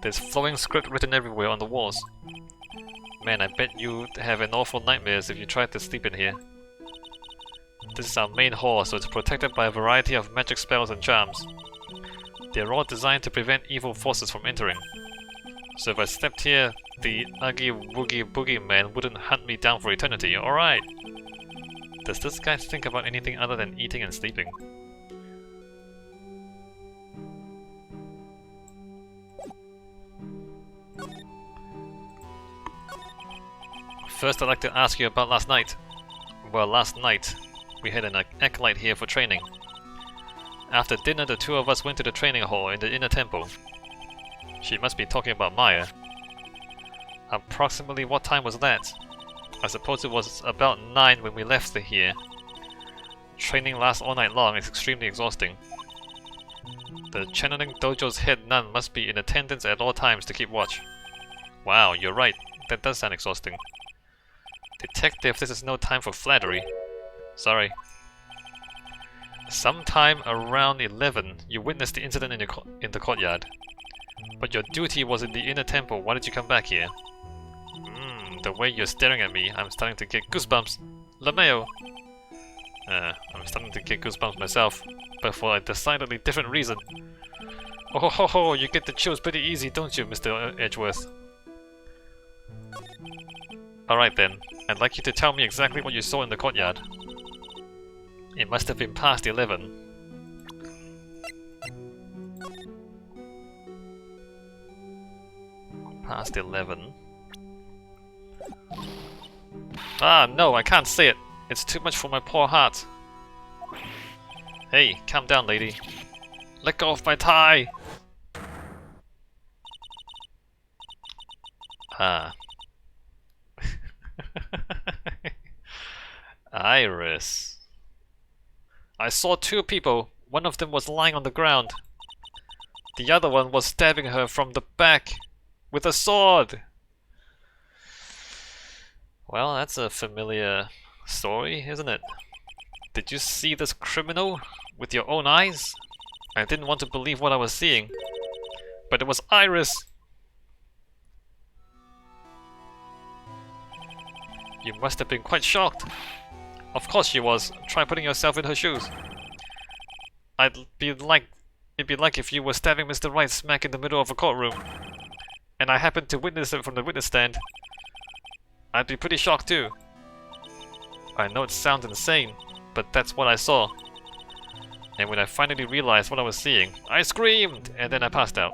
There's flowing script written everywhere on the walls. Man, I bet you'd have an awful nightmares if you tried to sleep in here. This is our main hall, so it's protected by a variety of magic spells and charms. They're all designed to prevent evil forces from entering. So if I slept here, the Uggy Woogie Boogie Man wouldn't hunt me down for eternity, alright! Does this guy think about anything other than eating and sleeping? First, I'd like to ask you about last night. Well, last night, we had an acolyte here for training. After dinner, the two of us went to the training hall in the inner temple. She must be talking about Maya. Approximately what time was that? I suppose it was about 9 when we left here. Training lasts all night long. It's extremely exhausting. The channeling dojo's head nun must be in attendance at all times to keep watch. Wow, you're right. That does sound exhausting. Detective, this is no time for flattery. Sorry. Sometime around 11, you witnessed the incident in the courtyard. But your duty was in the inner temple. Why did you come back here? The way you're staring at me, I'm starting to get goosebumps. LeMayo! I'm starting to get goosebumps myself, but for a decidedly different reason. Oh ho ho ho, you get the chills pretty easy, don't you, Mr. Edgeworth? Alright then, I'd like you to tell me exactly what you saw in the courtyard. It must have been past 11. Past 11. Ah, no, I can't say it. It's too much for my poor heart. Hey, calm down, lady. Let go of my tie! Ah. Iris. I saw two people. One of them was lying on the ground. The other one was stabbing her from the back with a sword. Well, that's a familiar story, isn't it? Did you see this criminal with your own eyes? I didn't want to believe what I was seeing, but it was Iris. You must have been quite shocked. Of course she was. Try putting yourself in her shoes. It'd be like if you were stabbing Mr. Wright smack in the middle of a courtroom, and I happened to witness it from the witness stand. I'd be pretty shocked too. I know it sounds insane, but that's what I saw. And when I finally realized what I was seeing, I screamed, and then I passed out.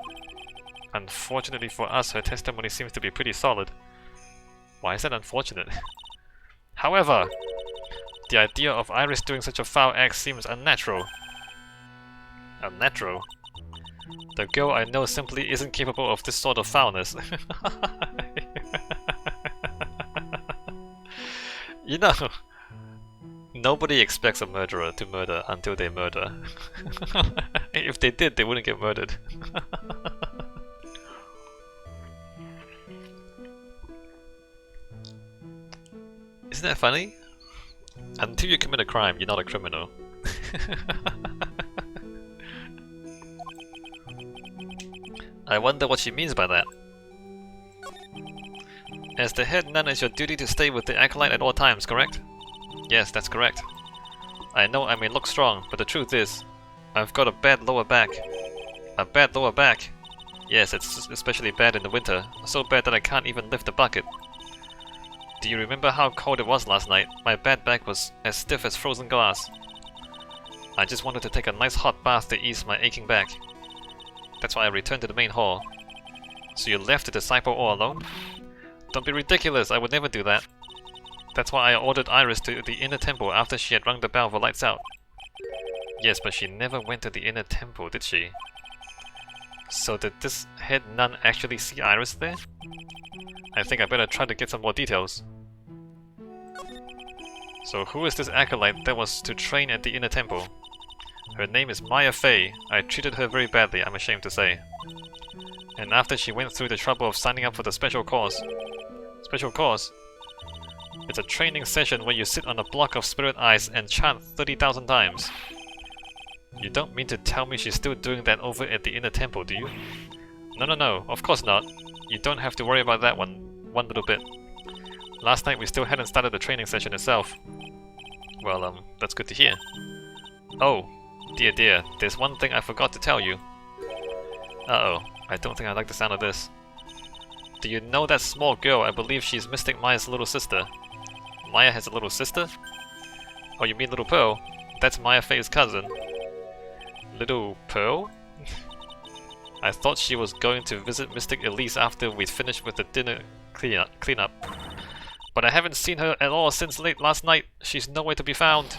Unfortunately for us, her testimony seems to be pretty solid. Why is that unfortunate? However, the idea of Iris doing such a foul act seems unnatural. Unnatural? The girl I know simply isn't capable of this sort of foulness. You know, nobody expects a murderer to murder until they murder. If they did, they wouldn't get murdered. Isn't that funny? Until you commit a crime, you're not a criminal. I wonder what she means by that. As the head nun, it's your duty to stay with the acolyte at all times, correct? Yes, that's correct. I know I may look strong, but the truth is, I've got a bad lower back. A bad lower back? Yes, it's especially bad in the winter. So bad that I can't even lift a bucket. Do you remember how cold it was last night? My bad back was as stiff as frozen glass. I just wanted to take a nice hot bath to ease my aching back. That's why I returned to the main hall. So you left the disciple all alone? Don't be ridiculous, I would never do that. That's why I ordered Iris to the inner temple after she had rung the bell for lights out. Yes, but she never went to the inner temple, did she? So did this head nun actually see Iris there? I think I better try to get some more details. So who is this acolyte that was to train at the inner temple? Her name is Maya Fey. I treated her very badly, I'm ashamed to say. And after she went through the trouble of signing up for the special course. Special course? It's a training session where you sit on a block of spirit eyes and chant 30,000 times. You don't mean to tell me she's still doing that over at the inner temple, do you? No, of course not. You don't have to worry about that one little bit. Last night we still hadn't started the training session itself. Well, that's good to hear. Oh, dear, there's one thing I forgot to tell you. Uh-oh, I don't think I like the sound of this. Do you know that small girl? I believe she's Mystic Maya's little sister. Maya has a little sister? Oh, you mean Little Pearl? That's Maya Faye's cousin. Little Pearl? I thought she was going to visit Mystic Elise after we'd finished with the dinner cleanup. But I haven't seen her at all since late last night. She's nowhere to be found.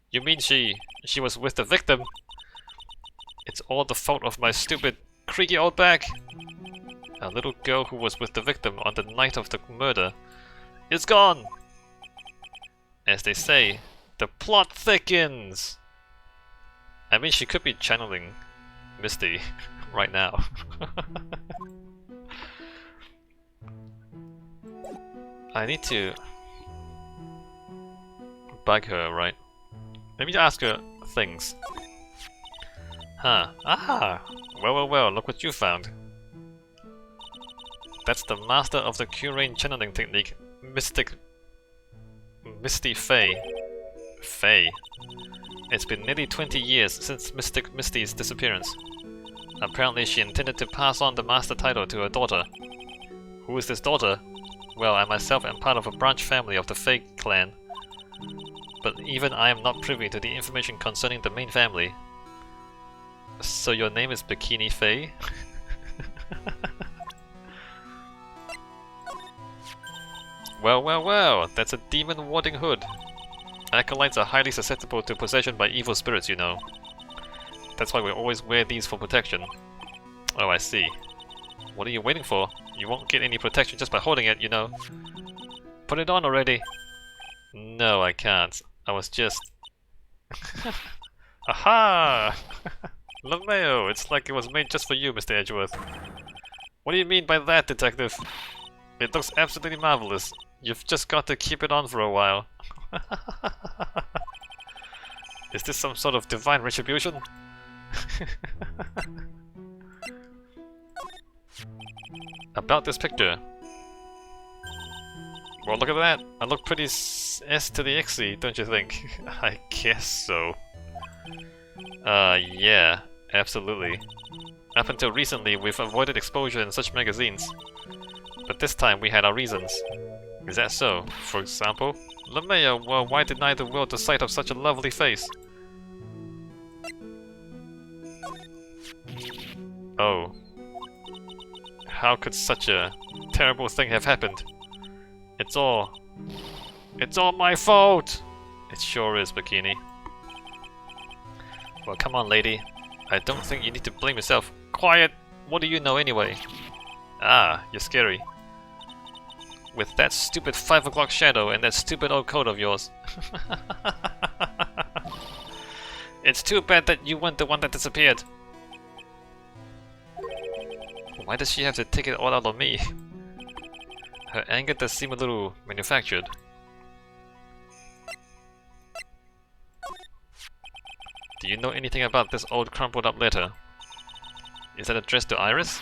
You mean she was with the victim? It's all the fault of my stupid, creaky old back. A little girl who was with the victim on the night of the murder is gone! As they say, the plot thickens! I mean, she could be channeling Misty right now. I need to bug her, right? Let me ask her things. Huh. Ah! Well, look what you found. That's the master of the Q-Rain channeling technique, Misty Faye. Faye. It's been nearly 20 years since Mystic Misty's disappearance. Apparently she intended to pass on the master title to her daughter. Who is this daughter? Well, I myself am part of a branch family of the Faye clan. But even I am not privy to the information concerning the main family. So your name is Bikini Faye? Well, that's a demon warding hood. Acolytes are highly susceptible to possession by evil spirits, you know. That's why we always wear these for protection. Oh, I see. What are you waiting for? You won't get any protection just by holding it, you know. Put it on already. No, I can't. I was just... Aha! LeMayo, it's like it was made just for you, Mr. Edgeworth. What do you mean by that, detective? It looks absolutely marvelous. You've just got to keep it on for a while. Is this some sort of divine retribution? About this picture. Well, look at that. I look pretty S to the Xy, don't you think? I guess so. Yeah, absolutely. Up until recently, we've avoided exposure in such magazines. But this time we had our reasons. Is that so? For example? LeMayo, well, why deny the world the sight of such a lovely face? Oh. How could such a terrible thing have happened? It's all my fault! It sure is, Bikini. Well, come on, lady. I don't think you need to blame yourself. Quiet! What do you know anyway? Ah, you're scary. With that stupid 5 o'clock shadow and that stupid old coat of yours. It's too bad that you weren't the one that disappeared. Why does she have to take it all out on me? Her anger does seem a little manufactured. Do you know anything about this old crumpled up letter? Is that addressed to Iris?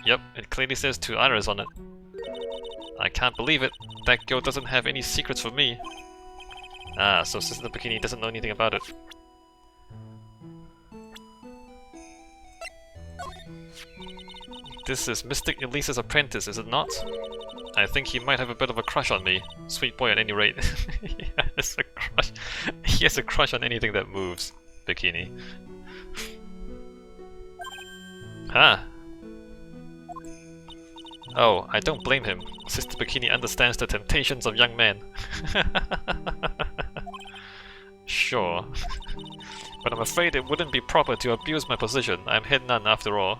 Yep, it clearly says to Iris on it. I can't believe it. That girl doesn't have any secrets for me. Ah, so Sister Bikini doesn't know anything about it. This is Mystic Elise's apprentice, is it not? I think he might have a bit of a crush on me. Sweet boy at any rate. He has a crush. He has a crush on anything that moves, Bikini. Huh? Oh, I don't blame him. Sister Bikini understands the temptations of young men. Sure. But I'm afraid it wouldn't be proper to abuse my position. I'm head nun after all.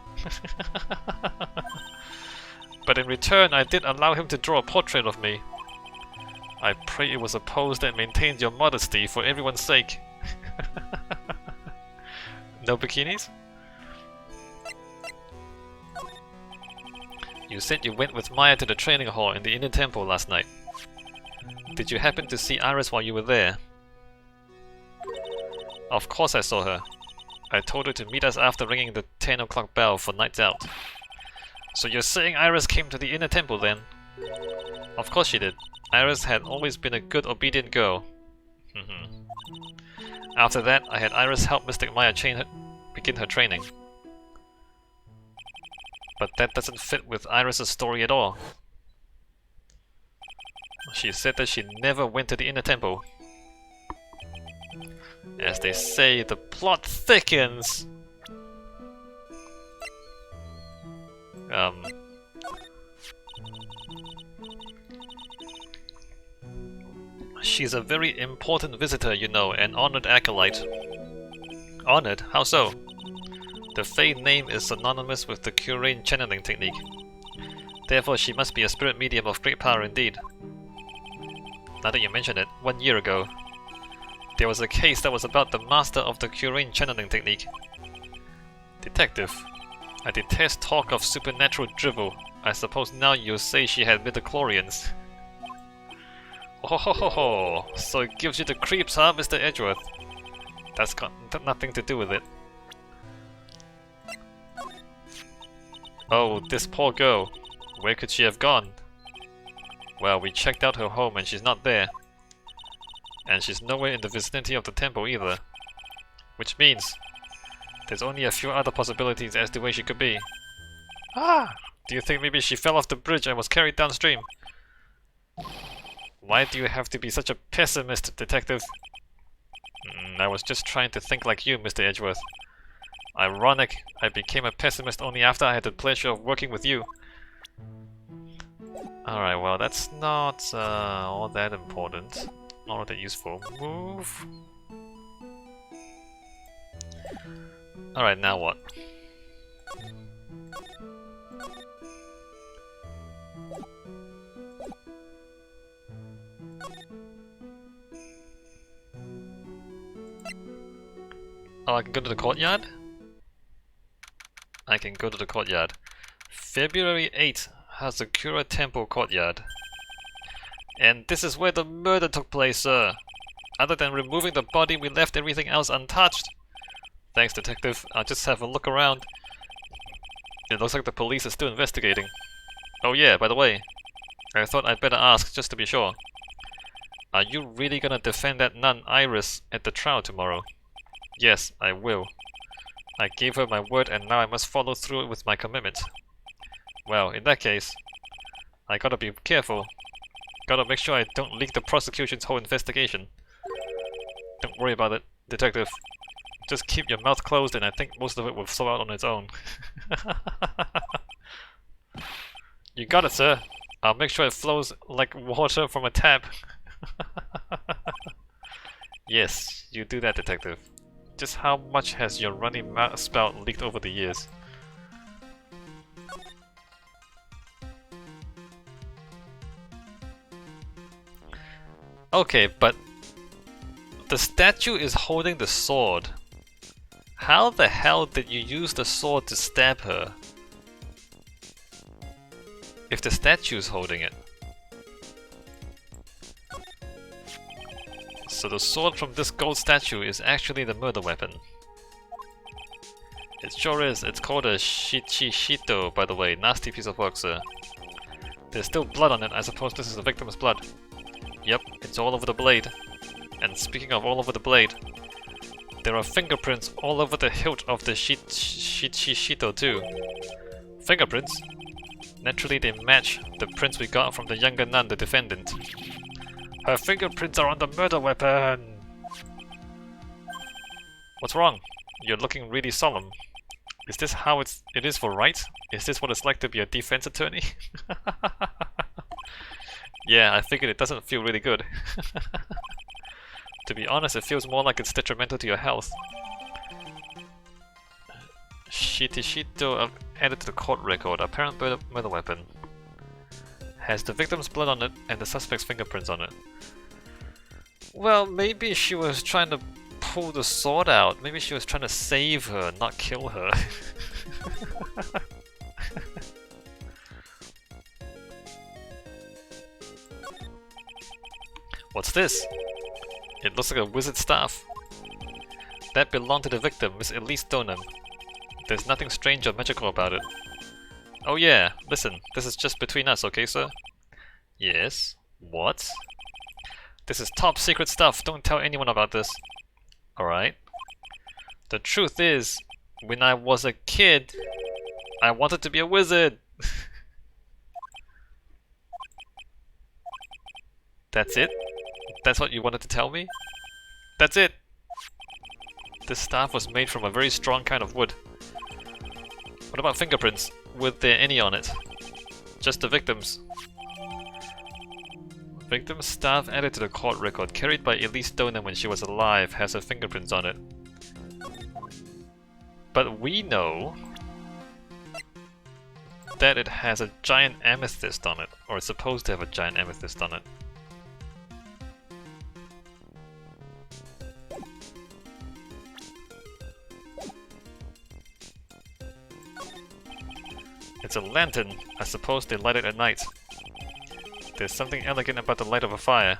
But in return, I did allow him to draw a portrait of me. I pray it was a pose that maintained your modesty for everyone's sake. No bikinis? You said you went with Maya to the training hall in the Inner Temple last night. Did you happen to see Iris while you were there? Of course I saw her. I told her to meet us after ringing the 10 o'clock bell for nights out. So you're saying Iris came to the inner temple then? Of course she did. Iris had always been a good, obedient girl. After that, I had Iris help Mystic Maya begin her training. But that doesn't fit with Iris' story at all. She said that she never went to the inner temple. As they say, the plot thickens! She's a very important visitor, you know, an honored acolyte. Honored? How so? The Fey name is synonymous with the Curain channeling technique. Therefore, she must be a spirit medium of great power indeed. Now that you mention it, 1 year ago, there was a case that was about the master of the Curain channeling technique. Detective, I detest talk of supernatural drivel. I suppose now you'll say she had midichlorians. Oh ho ho ho! So it gives you the creeps, huh, Mr. Edgeworth? That's got nothing to do with it. Oh, this poor girl. Where could she have gone? Well, we checked out her home and she's not there. And she's nowhere in the vicinity of the temple either. Which means there's only a few other possibilities as to where she could be. Ah! Do you think maybe she fell off the bridge and was carried downstream? Why do you have to be such a pessimist, detective? I was just trying to think like you, Mr. Edgeworth. Ironic, I became a pessimist only after I had the pleasure of working with you. Alright, well that's not all that important. Not all that useful. Move. Alright, now what? Oh, I can go to the courtyard? I can go to the courtyard. February 8th has the Kura Temple courtyard. And this is where the murder took place, sir. Other than removing the body, we left everything else untouched. Thanks, detective. I'll just have a look around. It looks like the police are still investigating. Oh yeah, by the way, I thought I'd better ask just to be sure. Are you really gonna defend that nun Iris at the trial tomorrow? Yes, I will. I gave her my word and now I must follow through with my commitment. Well, in that case, I gotta be careful. Gotta make sure I don't leak the prosecution's whole investigation. Don't worry about it, detective. Just keep your mouth closed and I think most of it will flow out on its own. You got it, sir. I'll make sure it flows like water from a tap. Yes, you do that, detective. Just how much has your running mouth spout leaked over the years? Okay, but the statue is holding the sword. How the hell did you use the sword to stab her? If the statue's holding it. So the sword from this gold statue is actually the murder weapon. It sure is. It's called a Shichishito, by the way. Nasty piece of work, sir. There's still blood on it. I suppose this is the victim's blood. Yep, it's all over the blade. And speaking of all over the blade, there are fingerprints all over the hilt of the Shichishito too. Fingerprints? Naturally they match the prints we got from the younger nun, the defendant. Her fingerprints are on the murder weapon! What's wrong? You're looking really solemn. Is this how it is for Wright? Is this what it's like to be a defense attorney? Yeah, I figured it doesn't feel really good. To be honest, it feels more like it's detrimental to your health. Shichishito added to the court record, apparent murder weapon. Has the victim's blood on it and the suspect's fingerprints on it. Well, maybe she was trying to pull the sword out. Maybe she was trying to save her, not kill her. What's this? It looks like a wizard staff. That belonged to the victim, Miss Elise Donham. There's nothing strange or magical about it. Oh yeah, listen, this is just between us, okay, sir? Yes? What? This is top secret stuff, don't tell anyone about this. Alright. The truth is, when I was a kid, I wanted to be a wizard! That's it? That's what you wanted to tell me? That's it! This staff was made from a very strong kind of wood. What about fingerprints? Were there any on it? Just the victims. Victim's staff added to the court record, carried by Elise Stoneham when she was alive, has her fingerprints on it. But we know that it has a giant amethyst on it, or it's supposed to have a giant amethyst on it. It's a lantern. I suppose they light it at night. There's something elegant about the light of a fire.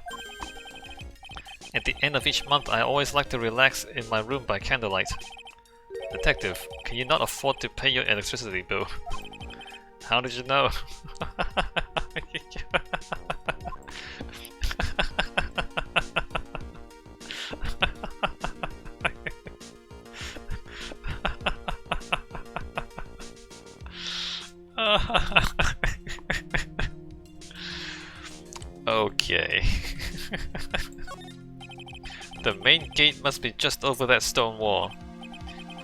At the end of each month, I always like to relax in my room by candlelight. Detective, can you not afford to pay your electricity bill? How did you know? Okay. The main gate must be just over that stone wall.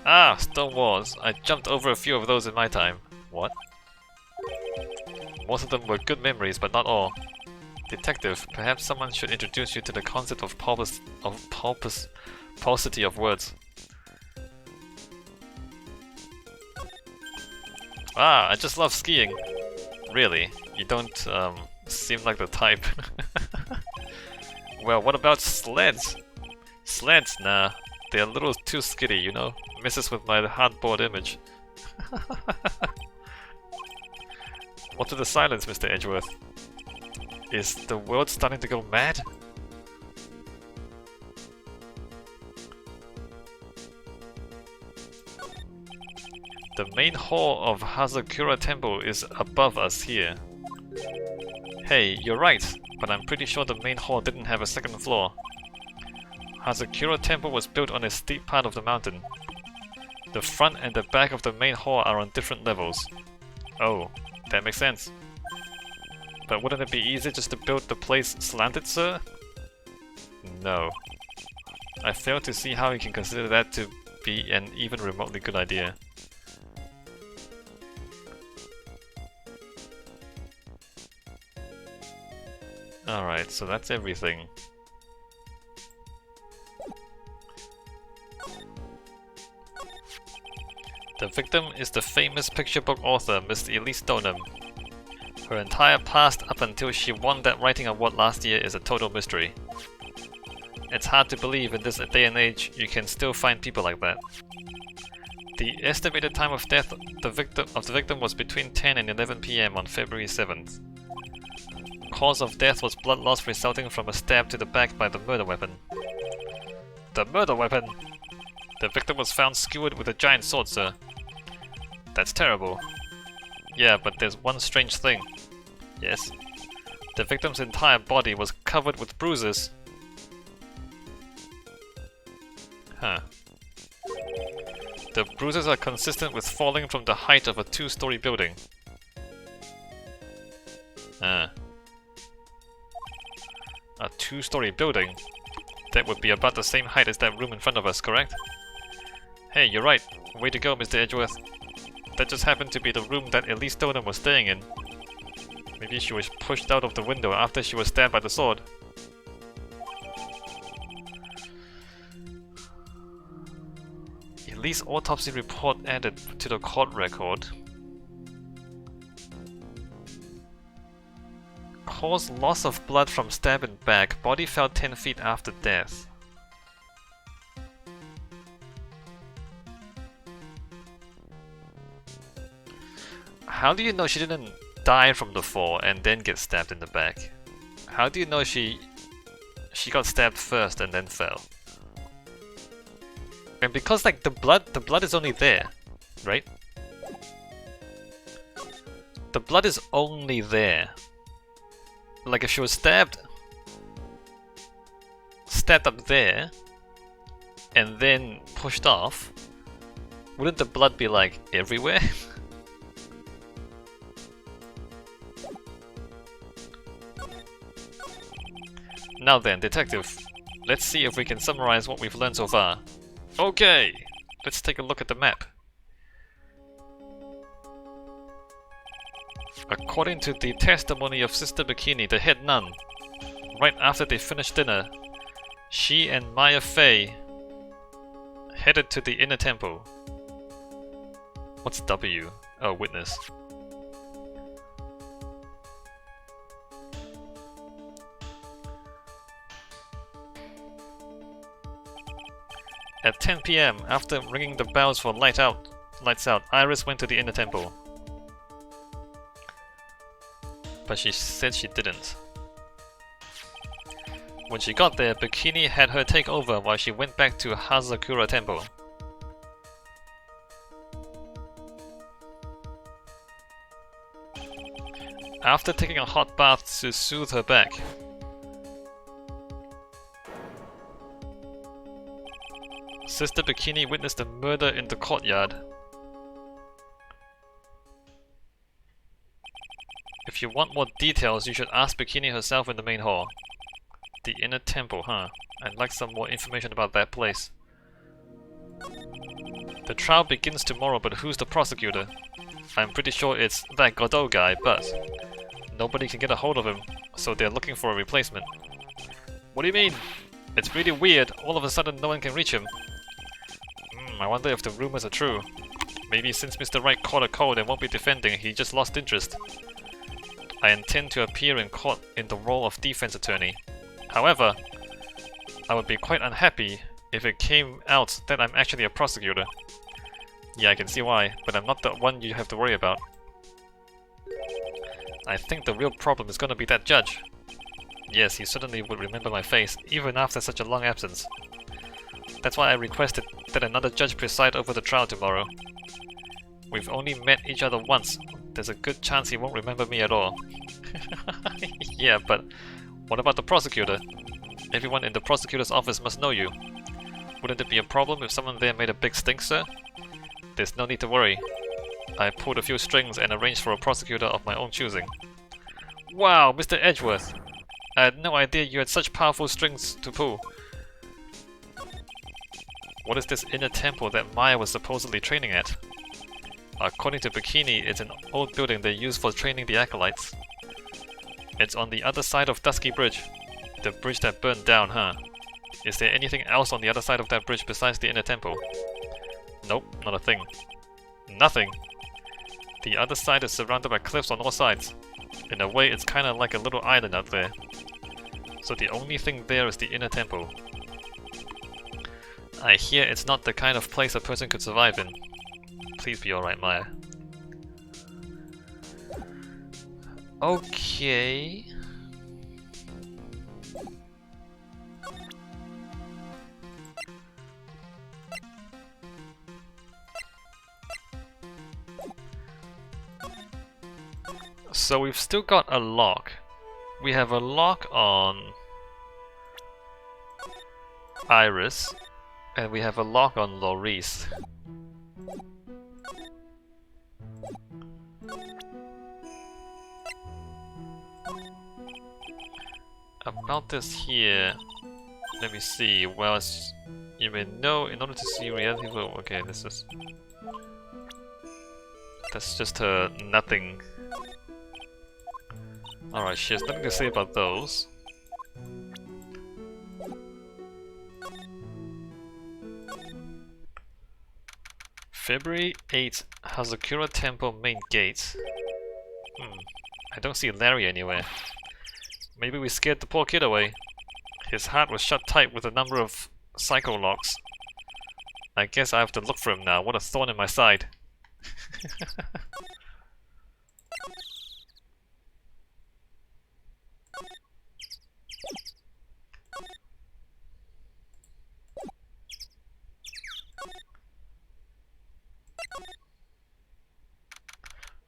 Ah, stone walls. I jumped over a few of those in my time. What? Most of them were good memories, but not all. Detective, perhaps someone should introduce you to the concept of paucity of words. Ah, I just love skiing. Really? You don't, seem like the type. Well, what about sleds? Sleds? Nah. They're a little too skiddy, you know? Misses with my hardboard image. What's with the silence, Mr. Edgeworth? Is the world starting to go mad? The main hall of Hazakura Temple is above us here. Hey, you're right, but I'm pretty sure the main hall didn't have a second floor. Hazakura Temple was built on a steep part of the mountain. The front and the back of the main hall are on different levels. Oh, that makes sense. But wouldn't it be easier just to build the place slanted, sir? No. I fail to see how you can consider that to be an even remotely good idea. Alright, so that's everything. The victim is the famous picture book author, Miss Elise Stoneham. Her entire past up until she won that writing award last year is a total mystery. It's hard to believe in this day and age you can still find people like that. The estimated time of death of the victim was between 10 and 11 PM on February 7th. Cause of death was blood loss resulting from a stab to the back by the murder weapon. The murder weapon! The victim was found skewered with a giant sword, sir. That's terrible. Yeah, but there's one strange thing. Yes? The victim's entire body was covered with bruises. Huh. The bruises are consistent with falling from the height of a 2-story building. Ah. A 2-story building? That would be about the same height as that room in front of us, correct? Hey, you're right. Way to go, Mr. Edgeworth. That just happened to be the room that Elise Stoneham was staying in. Maybe she was pushed out of the window after she was stabbed by the sword. Elise autopsy report added to the court record. Caused loss of blood from stab in back. Body fell 10 feet after death. How do you know she didn't die from the fall and then get stabbed in the back? How do you know she got stabbed first and then fell? And because like the blood is only there, right? The blood is only there. Like if she was stabbed up there and then pushed off, wouldn't the blood be like everywhere? Now then, detective, let's see if we can summarize what we've learned so far. Okay, let's take a look at the map. According to the testimony of Sister Bikini, the head nun, right after they finished dinner, she and Maya Fey headed to the inner temple. What's W? Oh, witness. At 10 PM, after ringing the bells for lights out, Iris went to the inner temple. But she said she didn't. When she got there, Bikini had her take over while she went back to Hazakura Temple. After taking a hot bath to soothe her back, Sister Bikini witnessed a murder in the courtyard. If you want more details, you should ask Bikini herself in the main hall. The inner temple, huh? I'd like some more information about that place. The trial begins tomorrow, but who's the prosecutor? I'm pretty sure it's that Godot guy, but nobody can get a hold of him, so they're looking for a replacement. What do you mean? It's really weird, all of a sudden no one can reach him. I wonder if the rumors are true. Maybe since Mr. Wright caught a cold and won't be defending, he just lost interest. I intend to appear in court in the role of defense attorney. However, I would be quite unhappy if it came out that I'm actually a prosecutor. Yeah, I can see why, but I'm not the one you have to worry about. I think the real problem is gonna be that judge. Yes, he certainly would remember my face, even after such a long absence. That's why I requested that another judge preside over the trial tomorrow. We've only met each other once. There's a good chance he won't remember me at all. Yeah, but what about the prosecutor? Everyone in the prosecutor's office must know you. Wouldn't it be a problem if someone there made a big stink, sir? There's no need to worry. I pulled a few strings and arranged for a prosecutor of my own choosing. Wow, Mr. Edgeworth! I had no idea you had such powerful strings to pull. What is this inner temple that Maya was supposedly training at? According to Bikini, it's an old building they use for training the acolytes. It's on the other side of Dusky Bridge. The bridge that burned down, huh? Is there anything else on the other side of that bridge besides the inner temple? Nope, not a thing. Nothing! The other side is surrounded by cliffs on all sides. In a way, it's kinda like a little island out there. So the only thing there is the inner temple. I hear it's not the kind of place a person could survive in. Please be alright, Maya. Okay... So we've still got a lock. We have a lock on Iris, and we have a lock on Laurice. About this here, let me see. Well, as you may know, in order to see reality, well, okay, this is... That's just her nothing. Alright, she has nothing to say about those. February 8th, Hazakura Temple main gate. I don't see Larry anywhere. Maybe we scared the poor kid away. His heart was shut tight with a number of psycho locks. I guess I have to look for him now. What a thorn in my side.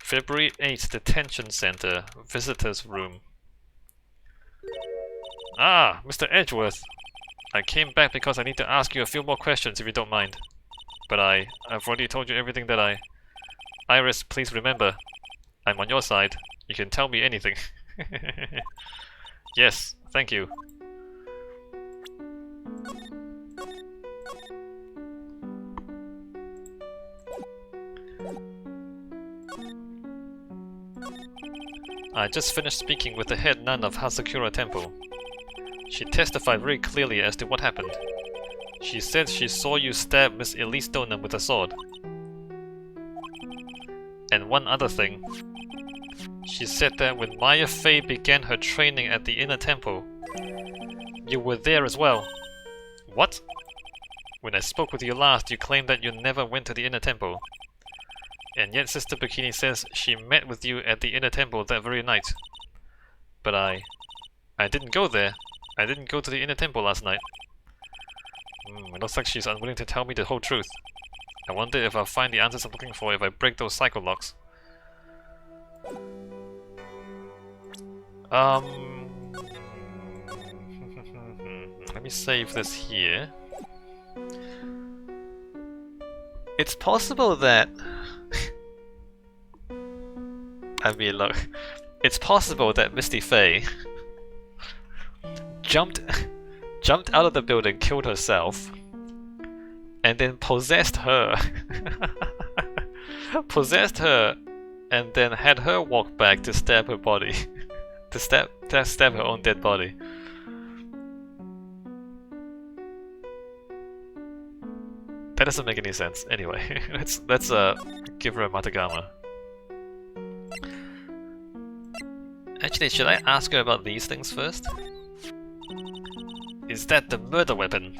February 8th, Detention Center, Visitors Room. Ah, Mr. Edgeworth. I came back because I need to ask you a few more questions if you don't mind. But I've already told you everything that Iris, please remember, I'm on your side. You can tell me anything. Yes, thank you. I just finished speaking with the head nun of Hasakura Temple. She testified very clearly as to what happened. She said she saw you stab Miss Elise Donham with a sword. And one other thing. She said that when Maya Fey began her training at the Inner Temple, you were there as well. What? When I spoke with you last, you claimed that you never went to the Inner Temple. And yet Sister Bikini says she met with you at the Inner Temple that very night. But I didn't go there. I didn't go to the Inner Temple last night. It looks like she's unwilling to tell me the whole truth. I wonder if I'll find the answers I'm looking for if I break those cycle locks. Let me save this here. It's possible that... I mean, look. It's possible that Misty Faye jumped out of the building, killed herself, and then possessed her. Possessed her, and then had her walk back to stab her body. to stab her own dead body. That doesn't make any sense. Anyway, let's give her a Matagama. Actually, should I ask her about these things first? Is that the murder weapon?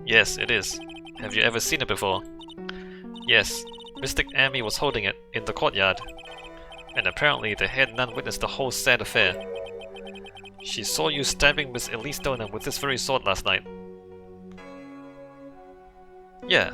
Yes, it is. Have you ever seen it before? Yes, Mystic Amy was holding it in the courtyard. And apparently the head nun witnessed the whole sad affair. She saw you stabbing Miss Elise Donham with this very sword last night. Yeah,